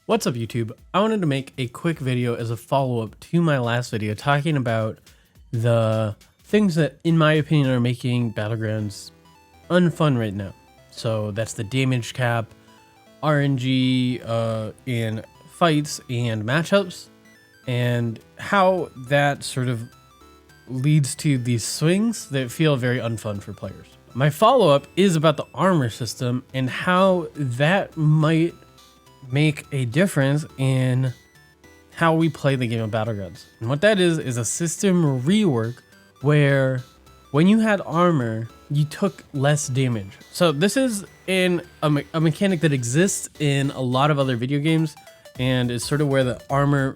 What's up YouTube? I wanted to make a quick video as a follow-up to my last video talking about the things that in my opinion are making Battlegrounds unfun right now. So that's the damage cap, RNG in fights and matchups, and how that sort of leads to these swings that feel very unfun for players. My follow-up is about the armor system and how that might make a difference in how we play the game of Battlegrounds. And what that is a system rework where when you had armor, you took less damage. So this is a mechanic that exists in a lot of other video games, and is sort of where the armor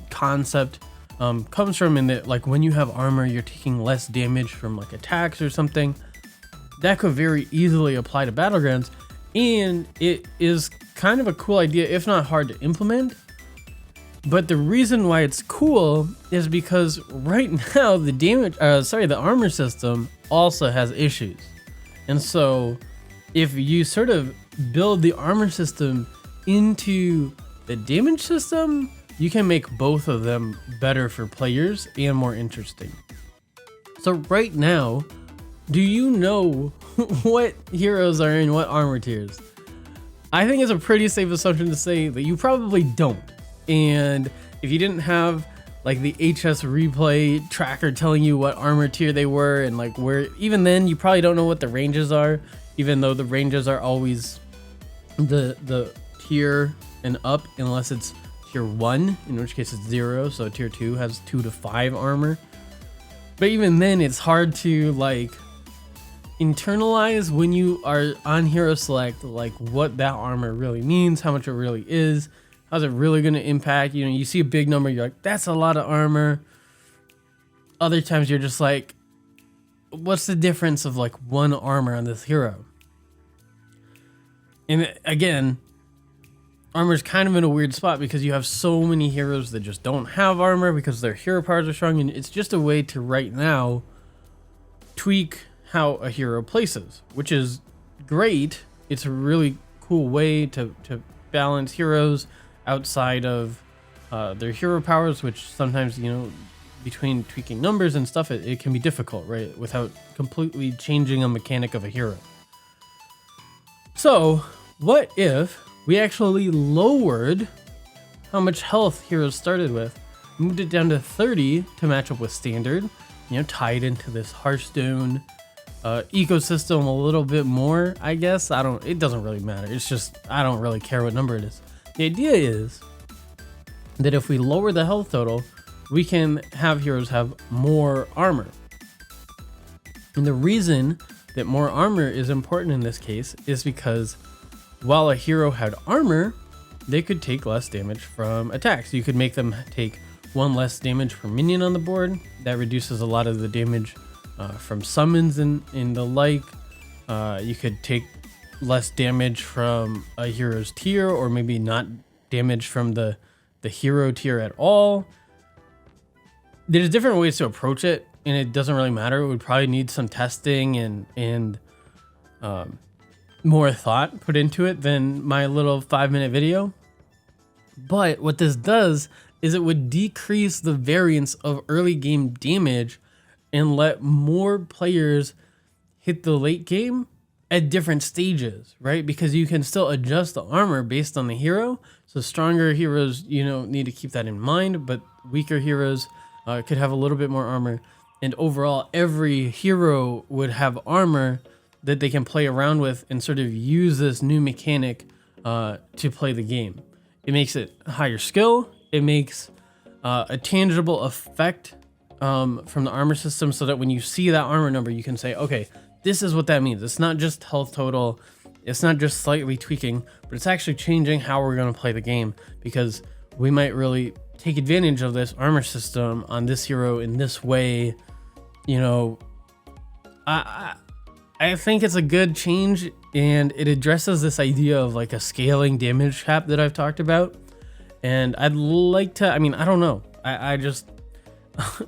concept comes from, in that like when you have armor, you're taking less damage from like attacks or something. That could very easily apply to Battlegrounds, and it is kind of a cool idea, if not hard to implement. But the reason why it's cool is because right now the armor system also has issues. And so if you sort of build the armor system into the damage system, you can make both of them better for players and more interesting. So right now, do you know what heroes are in what armor tiers? I think it's a pretty safe assumption to say that you probably don't. And if you didn't have like the HS replay tracker telling you what armor tier they were, and like where, even then you probably don't know what the ranges are, even though the ranges are always the tier and up, unless it's tier 1, in which case it's 0. So tier 2 has 2 to 5 armor. But even then it's hard to like internalize when you are on hero select, like what that armor really means, how much it really is, how's it really going to impact. You know, you see a big number, you're like, that's a lot of armor. Other times you're just like, what's the difference of like one armor on this hero? And again, armor is kind of in a weird spot because you have so many heroes that just don't have armor because their hero powers are strong, and it's just a way to right now tweak how a hero places, which is great. It's a really cool way to balance heroes outside of their hero powers, which sometimes, you know, between tweaking numbers and stuff, it can be difficult, right? Without completely changing a mechanic of a hero. So what if we actually lowered how much health heroes started with, moved it down to 30 to match up with standard, you know, tied into this Hearthstone ecosystem a little bit more, I guess. It doesn't really matter. It's just, I don't really care what number it is. The idea is that if we lower the health total, we can have heroes have more armor. And the reason that more armor is important in this case is because while a hero had armor, they could take less damage from attacks. You could make them take 1 less damage per minion on the board. That reduces a lot of the damage from summons and the like. You could take less damage from a hero's tier, or maybe not damage from the hero tier at all. There's different ways to approach it, and it doesn't really matter. It would probably need some testing and more thought put into it than my little 5-minute video. But what this does is it would decrease the variance of early game damage and let more players hit the late game at different stages, right? Because you can still adjust the armor based on the hero. So stronger heroes, you know, need to keep that in mind, but weaker heroes could have a little bit more armor. And overall, every hero would have armor that they can play around with and sort of use this new mechanic to play the game. It makes it higher skill. It makes a tangible effect from the armor system, so that when you see that armor number, you can say, okay, this is what that means. It's not just health total. It's not just slightly tweaking, but it's actually changing how we're going to play the game, because we might really take advantage of this armor system on this hero in this way. You know, I think it's a good change, and it addresses this idea of like a scaling damage cap that I've talked about. And I'd like to, I mean, I don't know. I just,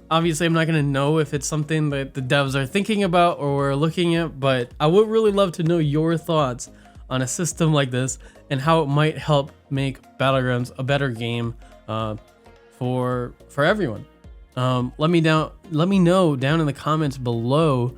obviously I'm not going to know if it's something that the devs are thinking about or we're looking at, but I would really love to know your thoughts on a system like this and how it might help make Battlegrounds a better game for everyone. Let me know down in the comments below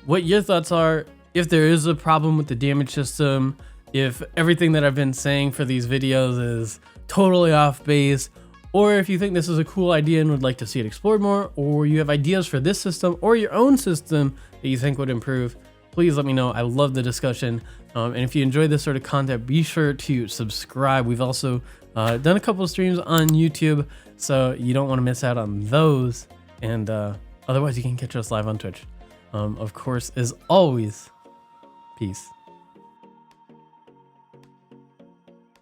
what your thoughts are, if there is a problem with the damage system, if everything that I've been saying for these videos is totally off base, or if you think this is a cool idea and would like to see it explored more, or you have ideas for this system or your own system that you think would improve. Please let me know. I love the discussion. And if you enjoy this sort of content, be sure to subscribe. We've also done a couple of streams on YouTube, so you don't want to miss out on those. And otherwise, you can catch us live on Twitch. Of course, as always, peace.